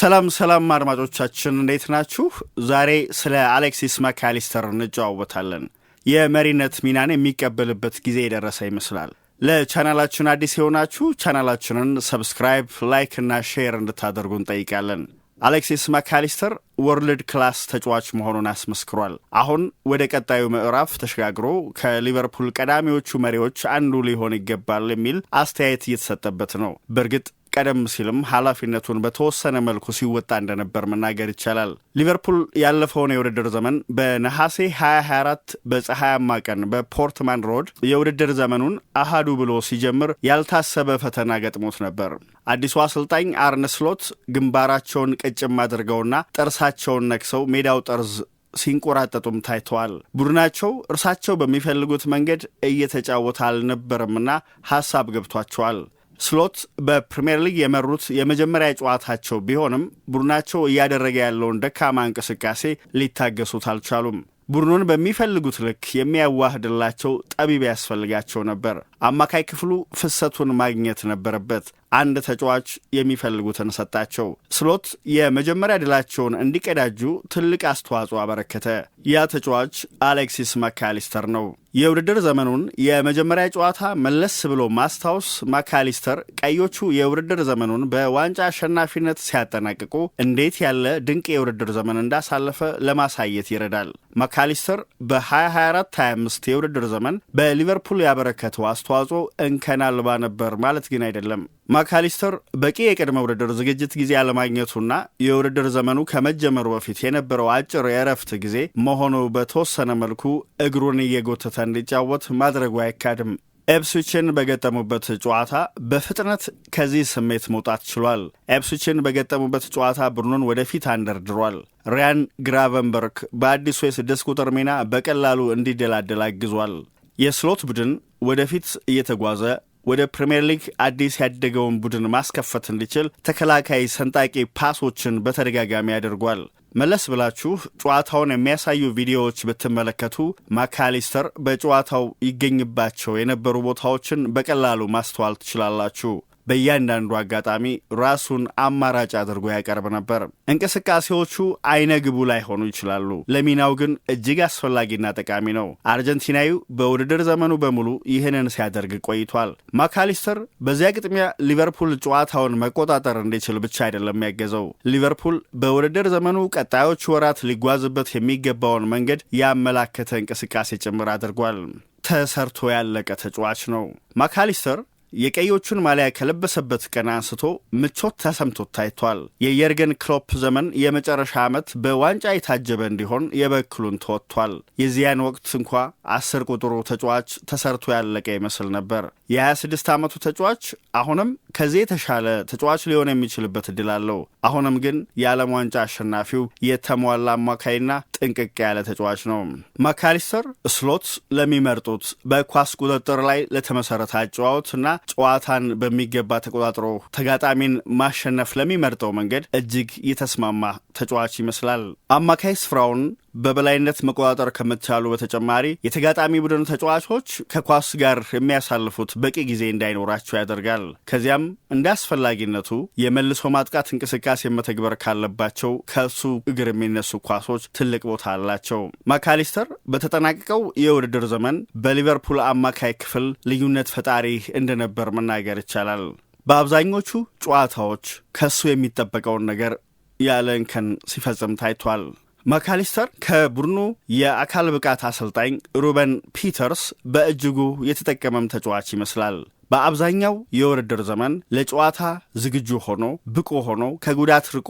ሰላም አድማጮቻችን እንዴት ናችሁ? ዛሬ ስለ አሌክሲስ ማካሊስተር እንጨዋወታለን። የመሪነት ሚናን የሚቀበልበት ጊዜ የደረሰ ይመስላል። ለቻናላችን አዲስ የሆናችሁ ቻናላችንን ሰብስክራይብ፣ ላይክ እና ሼር እንድታደርጉ እንጠይቃለን። አሌክሲስ ማካሊስተር ወርልድ ክላስ ተጫዋች መሆኑን አስመስክሯል። አሁን ወደ ቀጣዩ ምዕራፍ ተሸጋግሮ ከሊቨርፑል ቀዳሚዎቹ መሪዎች አንዱ ሊሆን ይገባል የሚል አስተያየት እየተሰጠበት ነው። በእርግጥ ቀደም ሲልም ኃላፊነቱን በተወሰነ መልኩ ሲወጣ እንደነበር መናገር ይቻላል። ሊቨርፑል ያለፈውን የውድድር ዘመን በነሐሴ 2024 በፀሐያማ ቀን በፖርትማን ሮድ የውድድር ዘመኑን አሃዱ ብሎ ሲጀምር ያልታሰበ ፈተና ገጥሞት ነበር። አዲሱ አሰልጣኝ አርነ ስሎት ግንባራቸውን ቅጭም አድርገውና ጥርሳቸውን ነክሰው ሜዳው ጠርዝ ሲንቆራጠጡም ታይተዋል። ቡድናቸው እርሳቸው በሚፈልጉት መንገድ እየተጫወተ አልነበረምና ሐሳብ ገብቷቸዋል። ስሎት በፕሪሚየር ሊግ የመሩት የመጀመሪያ ጨዋታቸው ቢሆንም ቡድናቸው እያደረገ ያለውን ደካማ እንቅስቃሴ ሊታገሱት አልቻሉም። ቡድኑን በሚፈልጉት ልክ የሚያዋህድላቸው ጠቢብ ያስፈልጋቸው ነበር። አማካይ ክፍሉ ፍሰቱን ማግኘት ነበረበት። አንድ ተጫዋች የሚፈልጉትን ሰጣቸው። ስሎት የመጀመሪያ ድላቸውን እንዲቀዳጁ ትልቅ አስተዋጽኦ አበረከተ። ያ ተጫዋች አሌክሲስ ማካሊስተር ነው። የውድድር ዘመኑን የመጀመሪያ ጨዋታ መለስ ብሎ ማስታወስ ማካሊስተር ቀዮቹ የውድድር ዘመኑን በዋንጫ አሸናፊነት ሲያጠናቅቁ እንዴት ያለ ድንቅ የውድድር ዘመን እንዳሳለፈ ለማሳየት ይረዳል። ማካሊስተር በ2024-25 የውድድር ዘመን በሊቨርፑል ያበረከተው አስተዋጽኦ እንከን አልባ ነበር ማለት ግን አይደለም። ማካሊስተር በቂ የቅድመ ውድድር ዝግጅት ጊዜ አለማግኘቱና የውድድር ዘመኑ ከመጀመሩ በፊት የነበረው አጭር የእረፍት ጊዜ መሆኑ በተወሰነ መልኩ እግሩን እየጎተተ እንዲጫወት ማድረጉ አይካድም። ኤፕስዊችን በገጠሙበት ጨዋታ በፍጥነት ከዚህ ስሜት መውጣት ችሏል። ኤፕስዊችን በገጠሙበት ጨዋታ ቡድኑን ወደፊት አንደርድሯል። ሪያን ግራቨንበርክ በአዲሱ የ6 ቁጥር ሚና በቀላሉ እንዲደላደል አግዟል። የስሎት ቡድን ወደፊት እየተጓዘ ወደ ፕሪሚየር ሊግ አዲስ ያደገውን ቡድን ማስከፈት እንዲችል ተከላካይ ሰንጣቂ ፓሶችን በተደጋጋሚ ያደርጓል። መለስ ብላችሁ ጨዋታውን የሚያሳዩ ቪዲዮዎች ብትመለከቱ ማካሊስተር በጨዋታው ይገኝባቸው የነበሩ ቦታዎችን በቀላሉ ማስተዋል ትችላላችሁ። በእያንዳንዱ አጋጣሚ ራሱን አማራጭ አድርጎ ያቀርብ ነበር። እንቅስቃሴዎቹ አይነ ግቡ ላይሆኑ ይችላሉ፣ ለሚናው ግን እጅግ አስፈላጊና ጠቃሚ ነው። አርጀንቲናዊው በውድድር ዘመኑ በሙሉ ይህንን ሲያደርግ ቆይቷል። ማካሊስተር በዚያ ግጥሚያ ሊቨርፑል ጨዋታውን መቆጣጠር እንዲችል ብቻ አይደለም ያገዘው። ሊቨርፑል በውድድር ዘመኑ ቀጣዮቹ ወራት ሊጓዝበት የሚገባውን መንገድ ያመላከተ እንቅስቃሴ ጭምር አድርጓል። ተሰርቶ ያለቀ ተጫዋች ነው። ማካሊስተር የቀዮቹን ማሊያ ከለበሰበት ቀን አንስቶ ምቾት ተሰምቶት ታይቷል። የየርገን ክሎፕ ዘመን የመጨረሻ ዓመት በዋንጫ የታጀበ እንዲሆን የበኩሉን ተወጥቷል። የዚያን ወቅት እንኳ 10 ቁጥሩ ተጫዋች ተሰርቶ ያለቀ ይመስል ነበር። የ26 ዓመቱ ተጫዋች አሁንም ከዚህ የተሻለ ተጫዋች ሊሆን የሚችልበት እድል አለው። አሁንም ግን የዓለም ዋንጫ አሸናፊው የተሟላ አማካይና ጥንቅቅ ያለ ተጫዋች ነው። ማካሊስተር ስሎት ለሚመርጡት በኳስ ቁጥጥር ላይ ለተመሰረተ አጨዋወትና ጨዋታን በሚገባ ተቆጣጥሮ ተጋጣሚን ማሸነፍ ለሚመርጠው መንገድ እጅግ የተስማማ ተጫዋች ይመስላል። አማካይ ስፍራውን በበላይነት መቆጣጠር ከመቻሉ በተጨማሪ የተጋጣሚ ቡድን ተጫዋቾች ከኳስ ጋር የሚያሳልፉት በቂ ጊዜ እንዳይኖራቸው ያደርጋል። ከዚያም እንደ አስፈላጊነቱ የመልሶ ማጥቃት እንቅስቃሴ መተግበር ካለባቸው ከሱ እግር የሚነሱ ኳሶች ትልቅ ቦታ አላቸው። ማካሊስተር በተጠናቀቀው የውድድር ዘመን በሊቨርፑል አማካይ ክፍል ልዩነት ፈጣሪ እንደነበር መናገር ይቻላል። በአብዛኞቹ ጨዋታዎች ከሱ የሚጠበቀውን ነገር ያለ እንከን ሲፈጽም ታይቷል። ማካሊስተር ከቡድኑ የአካል ብቃት አሰልጣኝ ሩበን ፒተርስ በእጅጉ የተጠቀመም ተጫዋች ይመስላል። በአብዛኛው የውድድር ዘመን ለጨዋታ ዝግጁ ሆኖ ብቁ ሆኖ ከጉዳት ርቆ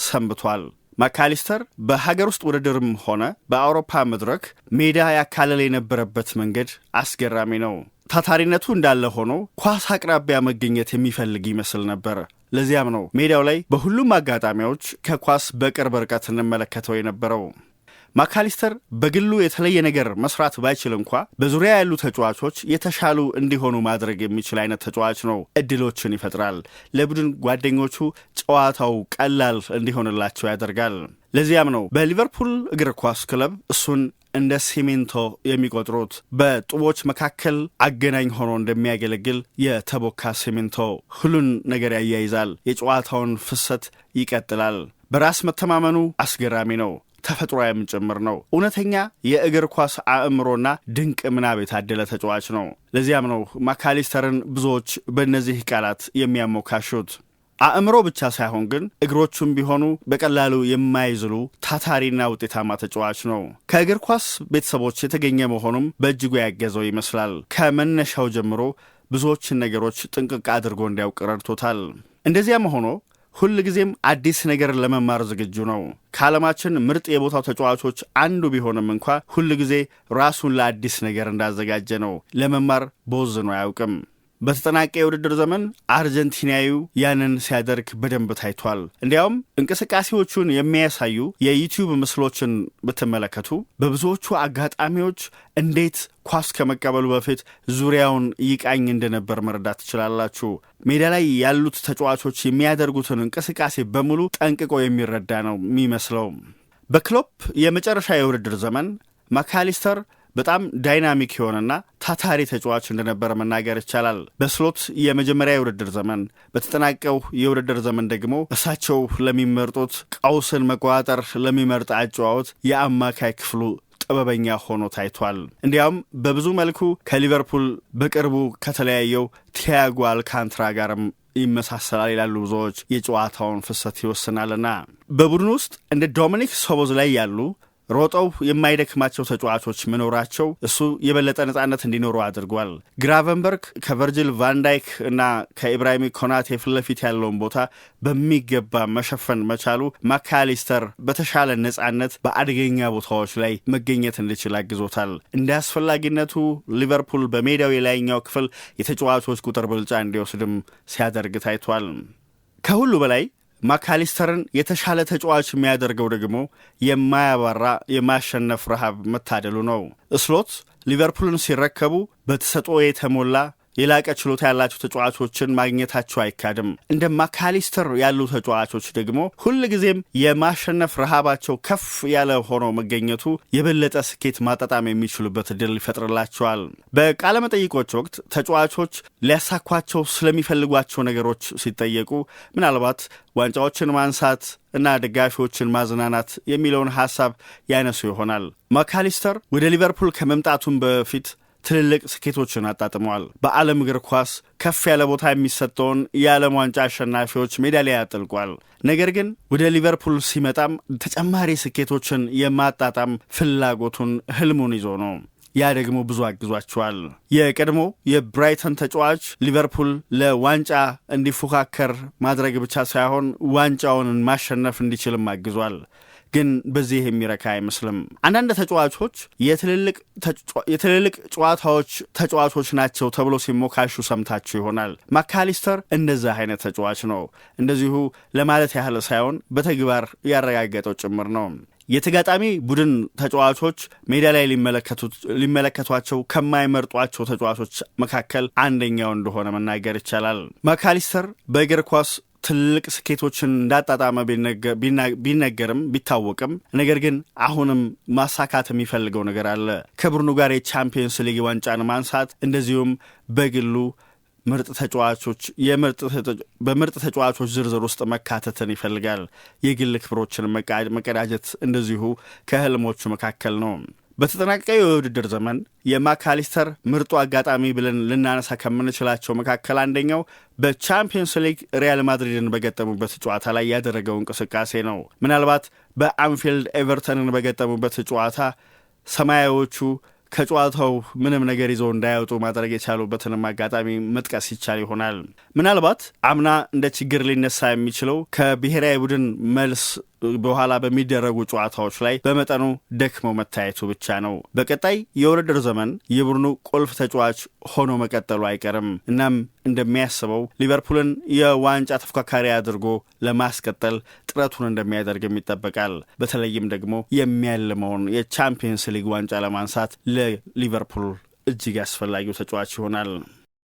ሰንብቷል። ማካሊስተር በሀገር ውስጥ ውድድርም ሆነ በአውሮፓ መድረክ ሜዳ ያካለለ የነበረበት መንገድ አስገራሚ ነው። ታታሪነቱ እንዳለ ሆኖ ኳስ አቅራቢያ መገኘት የሚፈልግ ይመስል ነበር። ለዚያም ነው ሜዳው ላይ በሁሉም አጋጣሚዎች ከኳስ በቅርብ ርቀት እንመለከተው የነበረው። ማካሊስተር በግሉ የተለየ ነገር መስራት ባይችል እንኳ በዙሪያ ያሉ ተጫዋቾች የተሻሉ እንዲሆኑ ማድረግ የሚችል አይነት ተጫዋች ነው። እድሎችን ይፈጥራል። ለቡድን ጓደኞቹ ጨዋታው ቀላል እንዲሆንላቸው ያደርጋል። ለዚያም ነው በሊቨርፑል እግር ኳስ ክለብ እሱን እንደ ሲሚንቶ የሚቆጥሩት በጡቦች መካከል አገናኝ ሆኖ እንደሚያገለግል የተቦካ ሲሚንቶ ሁሉን ነገር ያያይዛል። የጨዋታውን ፍሰት ይቀጥላል። በራስ መተማመኑ አስገራሚ ነው። ተፈጥሯዊም ጭምር ነው። እውነተኛ የእግር ኳስ አእምሮና ድንቅ ምናብ የታደለ ተጫዋች ነው። ለዚያም ነው ማካሊስተርን ብዙዎች በእነዚህ ቃላት የሚያሞካሹት። አእምሮ ብቻ ሳይሆን ግን እግሮቹም ቢሆኑ በቀላሉ የማይዝሉ ታታሪና ውጤታማ ተጫዋች ነው። ከእግር ኳስ ቤተሰቦች የተገኘ መሆኑም በእጅጉ ያገዘው ይመስላል። ከመነሻው ጀምሮ ብዙዎችን ነገሮች ጥንቅቅ አድርጎ እንዲያውቅ ረድቶታል። እንደዚያም ሆኖ ሁል ጊዜም አዲስ ነገር ለመማር ዝግጁ ነው። ከዓለማችን ምርጥ የቦታው ተጫዋቾች አንዱ ቢሆንም እንኳ ሁል ጊዜ ራሱን ለአዲስ ነገር እንዳዘጋጀ ነው። ለመማር ቦዝኖ አያውቅም። በተጠናቀ የውድድር ዘመን አርጀንቲናዊው ያንን ሲያደርግ በደንብ ታይቷል። እንዲያውም እንቅስቃሴዎቹን የሚያሳዩ የዩቲዩብ ምስሎችን ብትመለከቱ በብዙዎቹ አጋጣሚዎች እንዴት ኳስ ከመቀበሉ በፊት ዙሪያውን ይቃኝ እንደነበር መረዳት ትችላላችሁ። ሜዳ ላይ ያሉት ተጫዋቾች የሚያደርጉትን እንቅስቃሴ በሙሉ ጠንቅቆ የሚረዳ ነው የሚመስለው። በክሎፕ የመጨረሻ የውድድር ዘመን ማካሊስተር በጣም ዳይናሚክ የሆነና ታታሪ ተጫዋች እንደነበረ መናገር ይቻላል። በስሎት የመጀመሪያ የውድድር ዘመን፣ በተጠናቀው የውድድር ዘመን ደግሞ እሳቸው ለሚመርጡት ቀውስን መቆጣጠር ለሚመርጥ አጨዋወት የአማካይ ክፍሉ ጥበበኛ ሆኖ ታይቷል። እንዲያውም በብዙ መልኩ ከሊቨርፑል በቅርቡ ከተለያየው ቲያጎ አልካንትራ ጋርም ይመሳሰላል ይላሉ ብዙዎች። የጨዋታውን ፍሰት ይወስናልና በቡድን ውስጥ እንደ ዶሚኒክ ሶቦዝላይ ያሉ ሮጠው የማይደክማቸው ተጫዋቾች መኖራቸው እሱ የበለጠ ነጻነት እንዲኖረው አድርጓል። ግራቨንበርግ ከቨርጂል ቫንዳይክ እና ከኢብራሂም ኮናቴ ፊት ለፊት ያለውን ቦታ በሚገባ መሸፈን መቻሉ ማካሊስተር በተሻለ ነጻነት በአደገኛ ቦታዎች ላይ መገኘት እንዲችል አግዞታል። እንደ አስፈላጊነቱ ሊቨርፑል በሜዳው የላይኛው ክፍል የተጫዋቾች ቁጥር ብልጫ እንዲወስድም ሲያደርግ ታይቷል። ከሁሉ በላይ ማካሊስተርን የተሻለ ተጫዋች የሚያደርገው ደግሞ የማያባራ የማሸነፍ ረሃብ መታደሉ ነው። ስሎት ሊቨርፑልን ሲረከቡ በተሰጥኦ የተሞላ የላቀ ችሎታ ያላቸው ተጫዋቾችን ማግኘታቸው አይካድም። እንደ ማካሊስተር ያሉ ተጫዋቾች ደግሞ ሁል ጊዜም የማሸነፍ ረሃባቸው ከፍ ያለ ሆኖ መገኘቱ የበለጠ ስኬት ማጣጣም የሚችሉበት እድል ይፈጥርላቸዋል። በቃለ መጠይቆች ወቅት ተጫዋቾች ሊያሳኳቸው ስለሚፈልጓቸው ነገሮች ሲጠየቁ ምናልባት ዋንጫዎችን ማንሳት እና ደጋፊዎችን ማዝናናት የሚለውን ሐሳብ ያነሱ ይሆናል። ማካሊስተር ወደ ሊቨርፑል ከመምጣቱም በፊት ትልልቅ ስኬቶችን አጣጥመዋል። በዓለም እግር ኳስ ከፍ ያለ ቦታ የሚሰጠውን የዓለም ዋንጫ አሸናፊዎች ሜዳሊያ ያጠልቋል። ነገር ግን ወደ ሊቨርፑል ሲመጣም ተጨማሪ ስኬቶችን የማጣጣም ፍላጎቱን ህልሙን ይዞ ነው። ያ ደግሞ ብዙ አግዟቸዋል። የቀድሞ የብራይተን ተጫዋች ሊቨርፑል ለዋንጫ እንዲፎካከር ማድረግ ብቻ ሳይሆን ዋንጫውን ማሸነፍ እንዲችልም አግዟል። ግን በዚህ የሚረካ አይመስልም። አንዳንድ ተጫዋቾች የትልልቅ ጨዋታዎች ተጫዋቾች ናቸው ተብሎ ሲሞካሹ ሰምታችሁ ይሆናል። ማካሊስተር እንደዛ አይነት ተጫዋች ነው። እንደዚሁ ለማለት ያህል ሳይሆን በተግባር ያረጋገጠው ጭምር ነው። የተጋጣሚ ቡድን ተጫዋቾች ሜዳ ላይ ሊመለከቷቸው ከማይመርጧቸው ተጫዋቾች መካከል አንደኛው እንደሆነ መናገር ይቻላል። ማካሊስተር በእግር ኳስ ትልቅ ስኬቶችን እንዳጣጣመ ቢነገርም ቢታወቅም፣ ነገር ግን አሁንም ማሳካት የሚፈልገው ነገር አለ። ከቡድኑ ጋር የቻምፒየንስ ሊግ ዋንጫን ማንሳት፣ እንደዚሁም በግሉ ምርጥ ተጫዋቾች በምርጥ ተጫዋቾች ዝርዝር ውስጥ መካተትን ይፈልጋል። የግል ክብሮችን መቀዳጀት እንደዚሁ ከህልሞቹ መካከል ነው። በተጠናቀቀው የውድድር ዘመን የማካሊስተር ምርጡ አጋጣሚ ብለን ልናነሳ ከምንችላቸው መካከል አንደኛው በቻምፒየንስ ሊግ ሪያል ማድሪድን በገጠሙበት ጨዋታ ላይ ያደረገው እንቅስቃሴ ነው። ምናልባት በአንፊልድ ኤቨርተንን በገጠሙበት ጨዋታ ሰማያዎቹ ከጨዋታው ምንም ነገር ይዘው እንዳያወጡ ማድረግ የቻሉበትንም አጋጣሚ መጥቀስ ይቻል ይሆናል። ምናልባት አምና እንደ ችግር ሊነሳ የሚችለው ከብሔራዊ ቡድን መልስ በኋላ በሚደረጉ ጨዋታዎች ላይ በመጠኑ ደክመው መታየቱ ብቻ ነው። በቀጣይ የውድድር ዘመን የቡድኑ ቁልፍ ተጫዋች ሆኖ መቀጠሉ አይቀርም። እናም እንደሚያስበው ሊቨርፑልን የዋንጫ ተፎካካሪ አድርጎ ለማስቀጠል ጥረቱን እንደሚያደርግም ይጠበቃል። በተለይም ደግሞ የሚያልመውን የቻምፒየንስ ሊግ ዋንጫ ለማንሳት ለሊቨርፑል እጅግ አስፈላጊው ተጫዋች ይሆናል።